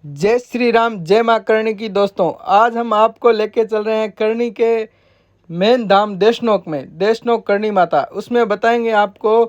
जय श्री राम, जय माँ करणी की। दोस्तों, आज हम आपको लेके चल रहे हैं करणी के मेन धाम देशनोक में। देशनोक करणी माता, उसमें बताएंगे आपको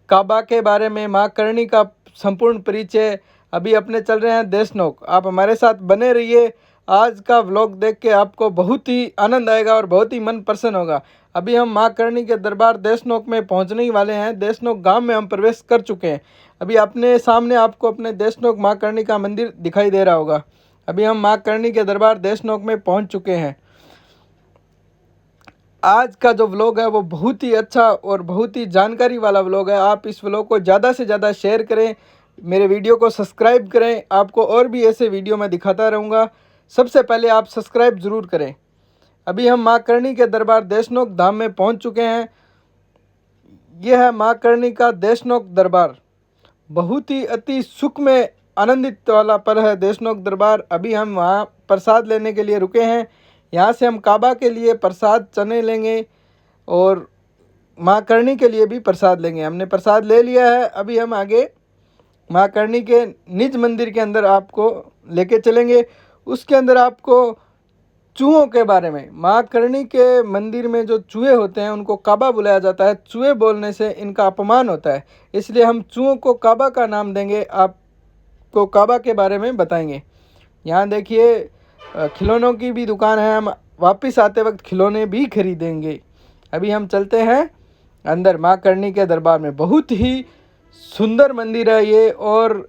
काबा के बारे में, माँ करणी का संपूर्ण परिचय। अभी अपने चल रहे हैं देशनोक, आप हमारे साथ बने रहिए। आज का व्लॉग देख के आपको बहुत ही आनंद आएगा और बहुत ही मन प्रसन्न होगा। अभी हम माँ करणी के दरबार देशनोक में पहुंचने ही वाले हैं। देशनोक गांव में हम प्रवेश कर चुके हैं। अभी अपने सामने आपको अपने देशनोक माँ करणी का मंदिर दिखाई दे रहा होगा। अभी हम माँ करणी के दरबार देशनोक में पहुंच चुके हैं। आज का जो व्लॉग है वो बहुत ही अच्छा और बहुत ही जानकारी वाला व्लॉग है। आप इस व्लॉग को ज़्यादा से ज़्यादा शेयर करें, मेरे वीडियो को सब्सक्राइब करें। आपको और भी ऐसे वीडियो मैं दिखाता रहूँगा। सबसे पहले आप सब्सक्राइब ज़रूर करें। अभी हम माँ करणी के दरबार देशनोक धाम में पहुँच चुके हैं। यह है माँ करणी का देशनोक दरबार। बहुत ही अति सुख में आनंदित वाला पल है देशनोक दरबार। अभी हम वहाँ प्रसाद लेने के लिए रुके हैं। यहाँ से हम काबा के लिए प्रसाद चने लेंगे और माँ करणी के लिए भी प्रसाद लेंगे। हमने प्रसाद ले लिया है। अभी हम आगे माँ करणी के निज मंदिर के अंदर आपको लेके चलेंगे। उसके अंदर आपको चूहों के बारे में, माँ करणी के मंदिर में जो चूहे होते हैं उनको काबा बुलाया जाता है। चूहे बोलने से इनका अपमान होता है, इसलिए हम चूहों को काबा का नाम देंगे। आपको काबा के बारे में बताएंगे। यहाँ देखिए खिलौनों की भी दुकान है। हम वापस आते वक्त खिलौने भी खरीदेंगे। अभी हम चलते हैं अंदर माँ करणी के दरबार में। बहुत ही सुंदर मंदिर है ये, और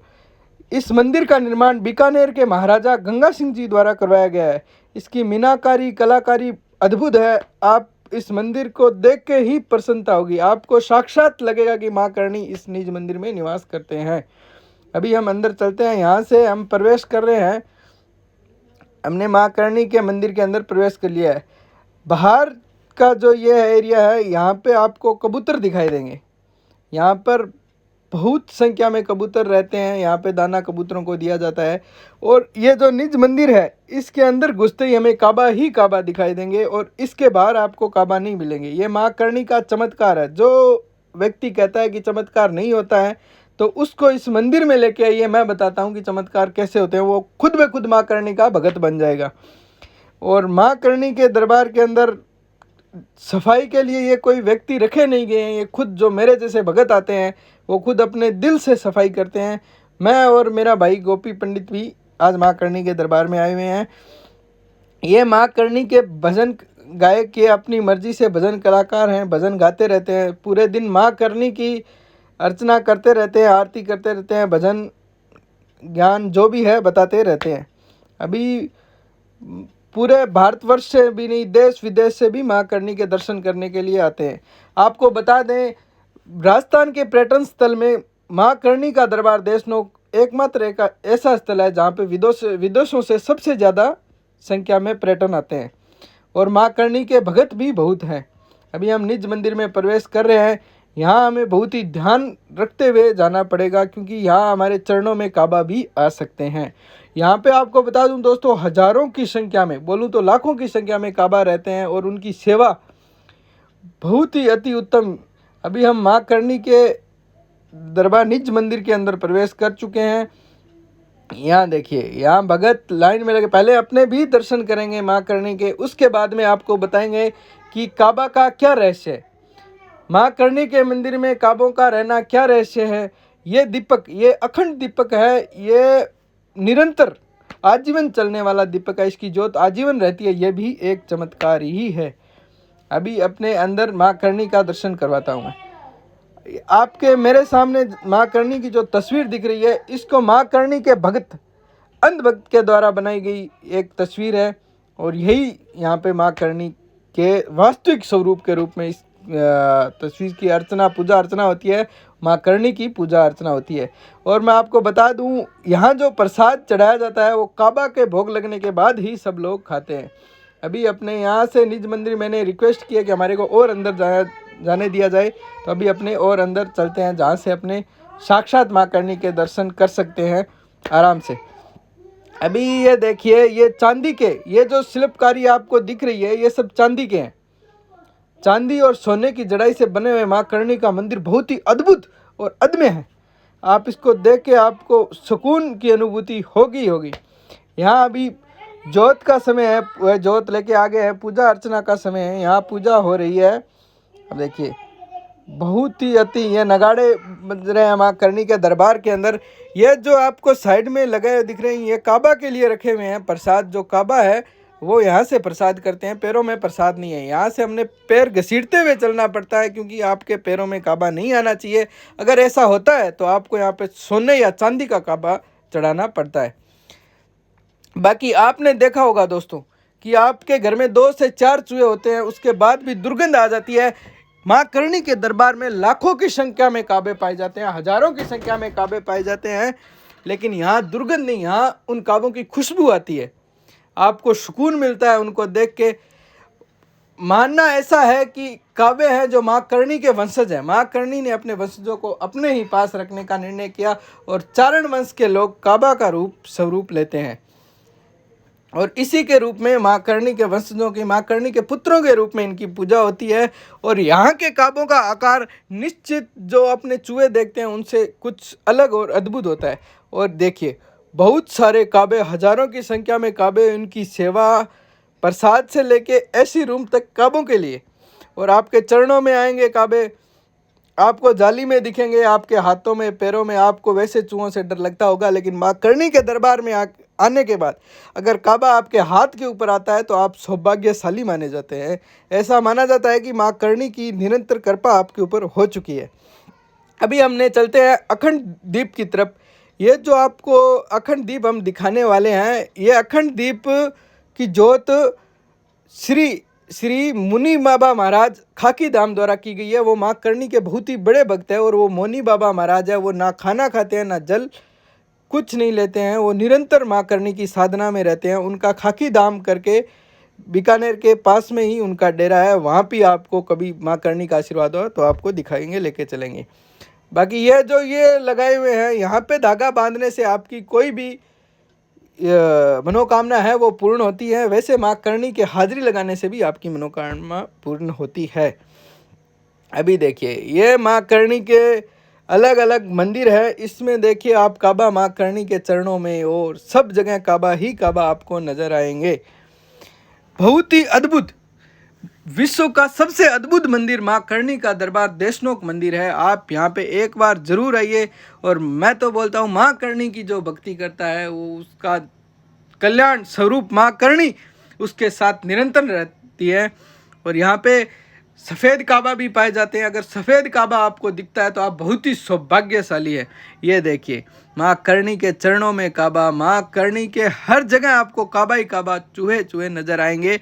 इस मंदिर का निर्माण बीकानेर के महाराजा गंगा सिंह जी द्वारा करवाया गया है। इसकी मीनाकारी कलाकारी अद्भुत है। आप इस मंदिर को देख के ही प्रसन्नता होगी। आपको साक्षात लगेगा कि माँ करणी इस निज मंदिर में निवास करते हैं। अभी हम अंदर चलते हैं। यहाँ से हम प्रवेश कर रहे हैं। हमने माँ करणी के मंदिर के अंदर प्रवेश कर लिया है। बाहर का जो ये एरिया है, यहाँ पे आपको कबूतर दिखाई देंगे। यहाँ पर बहुत संख्या में कबूतर रहते हैं। यहाँ पे दाना कबूतरों को दिया जाता है। और ये जो निज मंदिर है, इसके अंदर घुसते ही हमें काबा ही काबा दिखाई देंगे और इसके बाहर आपको काबा नहीं मिलेंगे। ये माँ करणी का चमत्कार है। जो व्यक्ति कहता है कि चमत्कार नहीं होता है, तो उसको इस मंदिर में लेके आइए। मैं बताता हूँ कि चमत्कार कैसे होते हैं। वो खुद ब खुद माँ करणी का भगत बन जाएगा। और माँ करणी के दरबार के अंदर सफाई के लिए ये कोई व्यक्ति रखे नहीं गए हैं। ये खुद जो मेरे जैसे भगत आते हैं वो खुद अपने दिल से सफाई करते हैं। मैं और मेरा भाई गोपी पंडित भी आज माँ करणी के दरबार में आए हुए हैं। ये माँ करणी के भजन गायक, ये अपनी मर्जी से भजन कलाकार हैं। भजन गाते रहते हैं पूरे दिन। माँ करणी की अर्चना करते रहते हैं, आरती करते रहते हैं, भजन ज्ञान जो भी है बताते रहते हैं। अभी पूरे भारतवर्ष से भी नहीं, देश विदेश से भी माँ करणी के दर्शन करने के लिए आते हैं। आपको बता दें, राजस्थान के पर्यटन स्थल में माँ करणी का दरबार देशनोक एकमात्र एक ऐसा स्थल है जहाँ पे विदेशों से सबसे ज़्यादा संख्या में पर्यटन आते हैं। और माँ करणी के भगत भी बहुत हैं। अभी हम निज मंदिर में प्रवेश कर रहे हैं। यहाँ हमें बहुत ही ध्यान रखते हुए जाना पड़ेगा, क्योंकि यहाँ हमारे चरणों में काबा भी आ सकते हैं। यहाँ पे आपको बता दूं दोस्तों, हजारों की संख्या में, बोलूँ तो लाखों की संख्या में काबा रहते हैं और उनकी सेवा बहुत ही अति उत्तम। अभी हम माँ करणी के दरबार निज मंदिर के अंदर प्रवेश कर चुके हैं। यहाँ देखिए, यहाँ भगत लाइन में लगे। पहले अपने भी दर्शन करेंगे माँ करणी के, उसके बाद में आपको बताएंगे कि काबा का क्या रहस्य है। माँ करणी के मंदिर में काबों का रहना क्या रहस्य है। ये दीपक, ये अखंड दीपक है। ये निरंतर आजीवन चलने वाला दीपक है। इसकी ज्योत आजीवन रहती है। ये भी एक चमत्कार ही है। अभी अपने अंदर माँ करणी का दर्शन करवाता हूँ मैं आपके। मेरे सामने माँ करणी की जो तस्वीर दिख रही है, इसको माँ करणी के भक्त, अंध भक्त के द्वारा बनाई गई एक तस्वीर है। और यही यहाँ पे माँ करणी के वास्तविक स्वरूप के रूप में इस तस्वीर की अर्चना, पूजा अर्चना होती है। माँ करणी की पूजा अर्चना होती है। और मैं आपको बता दूं, यहाँ जो प्रसाद चढ़ाया जाता है वो काबा के भोग लगने के बाद ही सब लोग खाते हैं। अभी अपने यहाँ से निज मंदिर मैंने रिक्वेस्ट किया कि हमारे को और अंदर जाने दिया जाए, तो अभी अपने और अंदर चलते हैं, जहाँ से अपने साक्षात माँ करणी के दर्शन कर सकते हैं आराम से। अभी ये देखिए, ये चांदी के, ये जो शिल्पकारी आपको दिख रही है, ये सब चांदी के हैं। चांदी और सोने की जड़ाई से बने हुए माँ करणी का मंदिर बहुत ही अद्भुत और अदम्य है। आप इसको देख के आपको सुकून की अनुभूति होगी होगी। यहाँ अभी जोत का समय है, वह जोत लेके आगे है, पूजा अर्चना का समय है, यहाँ पूजा हो रही है। अब देखिए बहुत ही अति ये नगाड़े बज रहे हैं माँ करणी के दरबार के अंदर। ये जो आपको साइड में लगे दिख रहे हैं ये काबा के लिए रखे हुए हैं प्रसाद। जो काबा है वो यहाँ से प्रसाद करते हैं, पैरों में प्रसाद नहीं है। यहाँ से हमने पैर घसीटते हुए चलना पड़ता है क्योंकि आपके पैरों में काबा नहीं आना चाहिए। अगर ऐसा होता है तो आपको यहाँ पे सोने या चांदी का काबा चढ़ाना पड़ता है। बाकी आपने देखा होगा दोस्तों कि आपके घर में 2 से 4 चूहे होते हैं, उसके बाद भी दुर्गंध आ जाती है। माँ करणी के दरबार में लाखों की संख्या में काबे पाए जाते हैं, हजारों की संख्या में काबे पाए जाते हैं, लेकिन यहाँ दुर्गंध नहीं, यहाँ उन काबों की खुशबू आती है। आपको सुकून मिलता है उनको देख के। मानना ऐसा है कि काबे हैं जो माँ करणी के वंशज हैं। माँ करणी ने अपने वंशजों को अपने ही पास रखने का निर्णय किया और चारण वंश के लोग काबा का स्वरूप लेते हैं और इसी के रूप में माँ करणी के वंशजों की, माँ करणी के पुत्रों के रूप में इनकी पूजा होती है। और यहाँ के काबों का आकार निश्चित जो अपने चूहे देखते हैं उनसे कुछ अलग और अद्भुत होता है। और देखिए बहुत सारे काबे, हजारों की संख्या में काबे, उनकी सेवा प्रसाद से लेके ऐसी रूम तक काबों के लिए। और आपके चरणों में आएंगे काबे, आपको जाली में दिखेंगे, आपके हाथों में पैरों में। आपको वैसे चूहों से डर लगता होगा, लेकिन माँ करणी के दरबार में आने के बाद अगर काबा आपके हाथ के ऊपर आता है तो आप सौभाग्यशाली माने जाते हैं। ऐसा माना जाता है कि माँ करणी की निरंतर कृपा आपके ऊपर हो चुकी है। अभी हमने चलते हैं अखंड दीप की तरफ। ये जो आपको अखंड दीप हम दिखाने वाले हैं, ये अखंड दीप की जोत श्री मुनि बाबा महाराज खाकी धाम द्वारा की गई है। वो माँ करणी के बहुत ही बड़े भक्त है और वो मुनि बाबा महाराज है। वो ना खाना खाते हैं, ना जल, कुछ नहीं लेते हैं। वो निरंतर माँ करणी की साधना में रहते हैं। उनका खाकी धाम करके बीकानेर के पास में ही उनका डेरा है। वहाँ भी आपको कभी माँ करणी का आशीर्वाद हो तो आपको दिखाएंगे, लेके चलेंगे। बाकी ये जो ये लगाए हुए हैं, यहाँ पे धागा बांधने से आपकी कोई भी मनोकामना है वो पूर्ण होती है। वैसे माँ करणी के हाजिरी लगाने से भी आपकी मनोकामना पूर्ण होती है। अभी देखिए ये माँ करणी के अलग अलग मंदिर है। इसमें देखिए आप काबा माँ करणी के चरणों में और सब जगह काबा ही काबा आपको नजर आएंगे। बहुत ही अद्भुत, विश्व का सबसे अद्भुत मंदिर माँ करणी का दरबार देशनोक मंदिर है। आप यहाँ पे एक बार जरूर आइए। और मैं तो बोलता हूँ माँ करणी की जो भक्ति करता है वो उसका कल्याण स्वरूप माँ करणी उसके साथ निरंतर रहती है। और यहाँ पे सफ़ेद काबा भी पाए जाते हैं। अगर सफ़ेद काबा आपको दिखता है तो आप बहुत ही सौभाग्यशाली है। ये देखिए माँ करणी के चरणों में काबा, माँ करणी के हर जगह आपको काबा ही काबा, चूहे चूहे नजर आएंगे।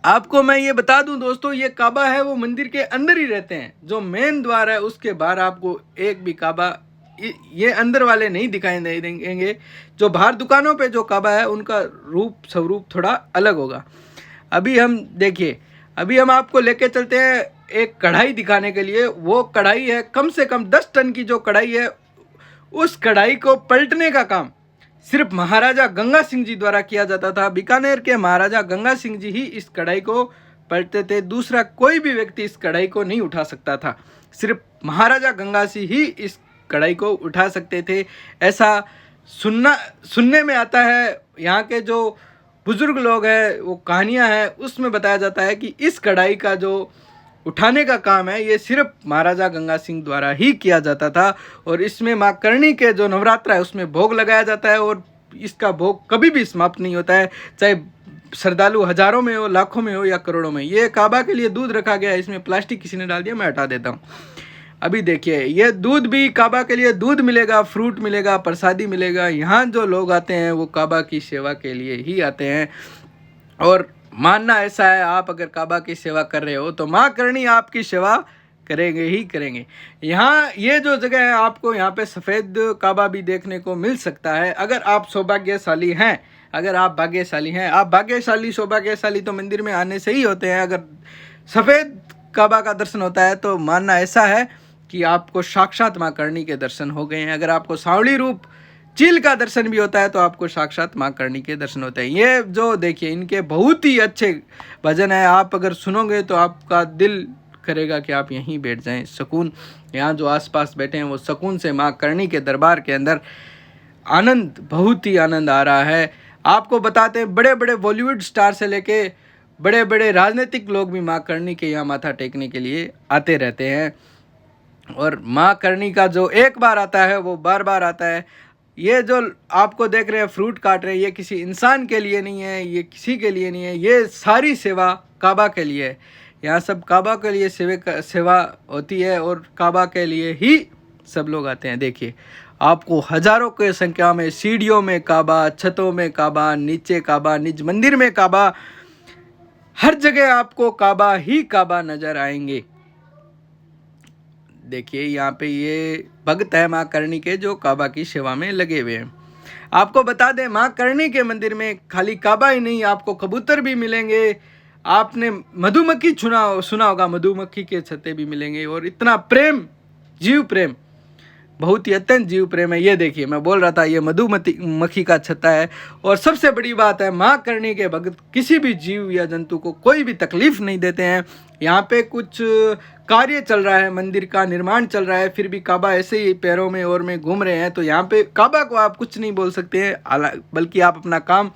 आपको मैं ये बता दूं दोस्तों, ये काबा है वो मंदिर के अंदर ही रहते हैं। जो मेन द्वार है उसके बाहर आपको एक भी काबा ये अंदर वाले नहीं दिखाई नहीं देंगे। जो बाहर दुकानों पे जो काबा है उनका रूप स्वरूप थोड़ा अलग होगा। अभी हम देखिए, अभी हम आपको लेके चलते हैं एक कढ़ाई दिखाने के लिए। वो कढ़ाई है कम से कम 10 टन की जो कढ़ाई है, उस कढ़ाई को पलटने का काम सिर्फ महाराजा गंगा सिंह जी द्वारा किया जाता था। बीकानेर के महाराजा गंगा सिंह जी ही इस कढ़ाई को पलटते थे। दूसरा कोई भी व्यक्ति इस कढ़ाई को नहीं उठा सकता था। सिर्फ महाराजा गंगा सिंह ही इस कढ़ाई को उठा सकते थे। ऐसा सुनने में आता है। यहाँ के जो बुजुर्ग लोग हैं, वो कहानियाँ हैं, उसमें बताया जाता है कि इस कढ़ाई का जो उठाने का काम है ये सिर्फ महाराजा गंगा सिंह द्वारा ही किया जाता था। और इसमें माँ करणी के जो नवरात्र है उसमें भोग लगाया जाता है और इसका भोग कभी भी समाप्त नहीं होता है, चाहे श्रद्धालु हजारों में हो, लाखों में हो या करोड़ों में। ये काबा के लिए दूध रखा गया है, इसमें प्लास्टिक किसी ने डाल दिया, मैं हटा देता हूँ। अभी देखिए ये दूध भी काबा के लिए दूध मिलेगा, फ्रूट मिलेगा, प्रसादी मिलेगा। यहाँ जो लोग आते हैं वो काबा की सेवा के लिए ही आते हैं। और मानना ऐसा है, आप अगर काबा की सेवा कर रहे हो तो माँ करणी आपकी सेवा करेंगे ही करेंगे। यहाँ ये जो जगह है आपको यहाँ पे सफ़ेद काबा भी देखने को मिल सकता है। अगर आप सौभाग्यशाली हैं, अगर आप भाग्यशाली हैं, आप भाग्यशाली सौभाग्यशाली तो मंदिर में आने से ही होते हैं। अगर सफ़ेद काबा का दर्शन होता है तो मानना ऐसा है कि आपको साक्षात माँ करणी के दर्शन हो गए हैं। अगर आपको सांवली रूप चील का दर्शन भी होता है तो आपको साक्षात माँ करणी के दर्शन होते हैं। ये जो देखिए इनके बहुत ही अच्छे भजन है, आप अगर सुनोगे तो आपका दिल करेगा कि आप यहीं बैठ जाएं। सुकून, यहाँ जो आसपास बैठे हैं वो सुकून से माँ करणी के दरबार के अंदर आनंद, बहुत ही आनंद आ रहा है। आपको बताते हैं बड़े बड़े बॉलीवुड स्टार से लेके बड़े बड़े राजनीतिक लोग भी माँ करणी के यहाँ माथा टेकने के लिए आते रहते हैं। और माँ करणी का जो एक बार आता है वो बार बार आता है। ये जो आपको देख रहे हैं फ्रूट काट रहे हैं, ये किसी इंसान के लिए नहीं है, ये किसी के लिए नहीं है, ये सारी सेवा काबा के लिए है। यहाँ सब काबा के लिए सेवा होती है और काबा के लिए ही सब लोग आते हैं। देखिए आपको हज़ारों के संख्या में सीढ़ियों में काबा, छतों में काबा, नीचे काबा, निज मंदिर में काबा, हर जगह आपको काबा ही काबा नज़र आएंगे। देखिए यहाँ पे ये भक्त है माँ करणी के जो काबा की सेवा में लगे हुए हैं। आपको बता दें माँ करणी के मंदिर में खाली काबा ही नहीं, आपको कबूतर भी मिलेंगे। आपने मधुमक्खी सुना होगा, मधुमक्खी के छत्ते भी मिलेंगे। और इतना प्रेम, जीव प्रेम, बहुत ही अत्यंत जीव प्रेम है। ये देखिए मैं बोल रहा था ये मधुमक्खी का छत्ता है। और सबसे बड़ी बात है माँ करणी के भक्त किसी भी जीव या जंतु को कोई भी तकलीफ नहीं देते हैं। यहाँ पे कुछ कार्य चल रहा है, मंदिर का निर्माण चल रहा है, फिर भी काबा ऐसे ही पैरों में और में घूम रहे हैं। तो यहाँ पे काबा को आप कुछ नहीं बोल सकते हैं, बल्कि आप अपना काम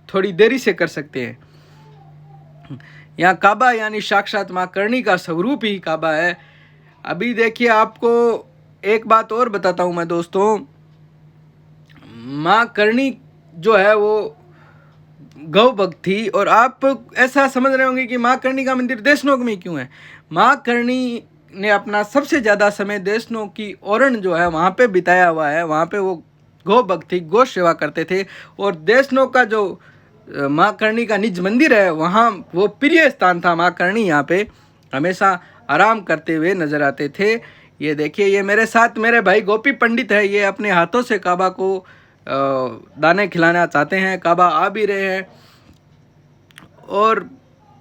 थोड़ी देरी से कर सकते हैं। यहाँ काबा यानी साक्षात माँ करणी का स्वरूप ही काबा है। अभी देखिए आपको एक बात और बताता हूँ मैं दोस्तों, माँ करणी जो है वो गौ भक्त थी। और आप ऐसा समझ रहे होंगे कि माँ करणी का मंदिर देशनोक में क्यों है। माँ करणी ने अपना सबसे ज़्यादा समय देशनोक की ओरण जो है वहाँ पे बिताया हुआ है। वहाँ पे वो गौ भक्त थी, गौ सेवा करते थे। और देशनोक का जो माँ करणी का निज मंदिर है वहाँ वो प्रिय स्थान था। माँ करणी यहाँ पे हमेशा आराम करते हुए नजर आते थे। ये देखिए ये मेरे साथ मेरे भाई गोपी पंडित है, ये अपने हाथों से काबा को दाने खिलाना चाहते हैं। काबा आ भी रहे हैं। और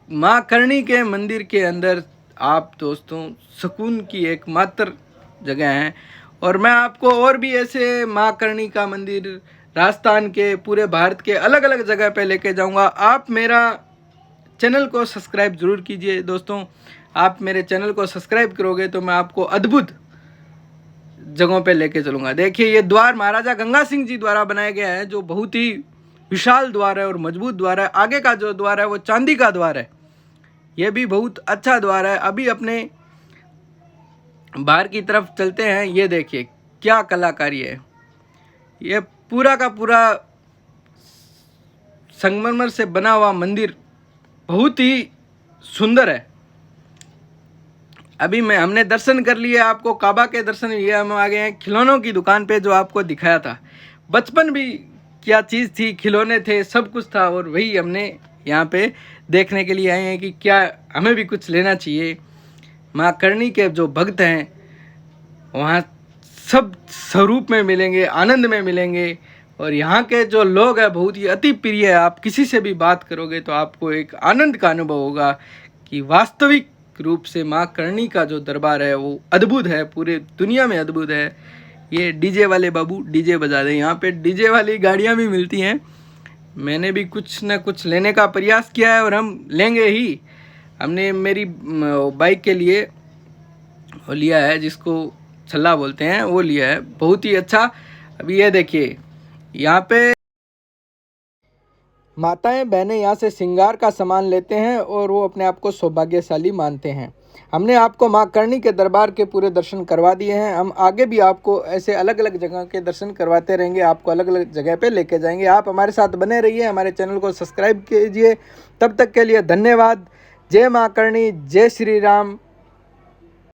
माँ करणी के मंदिर के अंदर आप दोस्तों सुकून की एकमात्र जगह है। और मैं आपको और भी ऐसे माँ करणी का मंदिर राजस्थान के, पूरे भारत के अलग अलग जगह पे लेके जाऊंगा। आप मेरा चैनल को सब्सक्राइब ज़रूर कीजिए दोस्तों। आप मेरे चैनल को सब्सक्राइब करोगे तो मैं आपको अद्भुत जगहों पे लेके चलूँगा। देखिए ये द्वार महाराजा गंगा सिंह जी द्वारा बनाया गया है, जो बहुत ही विशाल द्वार है और मजबूत द्वार है। आगे का जो द्वार है वो चांदी का द्वार है, ये भी बहुत अच्छा द्वार है। अभी अपने बाहर की तरफ चलते हैं। ये देखिए क्या कलाकारी है, ये पूरा का पूरा संगमरमर से बना हुआ मंदिर बहुत ही सुंदर है। अभी हमने दर्शन कर लिए, आपको काबा के दर्शन लिए। हम आ गए हैं खिलौनों की दुकान पे, जो आपको दिखाया था। बचपन भी क्या चीज़ थी, खिलौने थे, सब कुछ था। और वही हमने यहाँ पे देखने के लिए आए हैं कि क्या हमें भी कुछ लेना चाहिए। माँ करणी के जो भक्त हैं वहाँ सब स्वरूप में मिलेंगे, आनंद में मिलेंगे। और यहाँ के जो लोग हैं बहुत ही अति प्रिय है। आप किसी से भी बात करोगे तो आपको एक आनंद का अनुभव होगा कि वास्तविक रूप से माँ करणी का जो दरबार है वो अद्भुत है, पूरे दुनिया में अद्भुत है। ये डीजे वाले बाबू डीजे बजा दें, यहाँ पे डीजे वाली गाड़ियाँ भी मिलती हैं। मैंने भी कुछ न कुछ लेने का प्रयास किया है और हम लेंगे ही। हमने मेरी बाइक के लिए वो लिया है, जिसको छल्ला बोलते हैं, वो लिया है, बहुत ही अच्छा। अभी ये देखिए यहाँ पे माताएं बहनें यहाँ से श्रृंगार का सामान लेते हैं और वो अपने आप को सौभाग्यशाली मानते हैं। हमने आपको माँ करणी के दरबार के पूरे दर्शन करवा दिए हैं। हम आगे भी आपको ऐसे अलग अलग जगह के दर्शन करवाते रहेंगे, आपको अलग अलग जगह पे लेके जाएंगे। आप हमारे साथ बने रहिए, हमारे चैनल को सब्सक्राइब कीजिए। तब तक के लिए धन्यवाद। जय माँ करणी, जय श्री राम।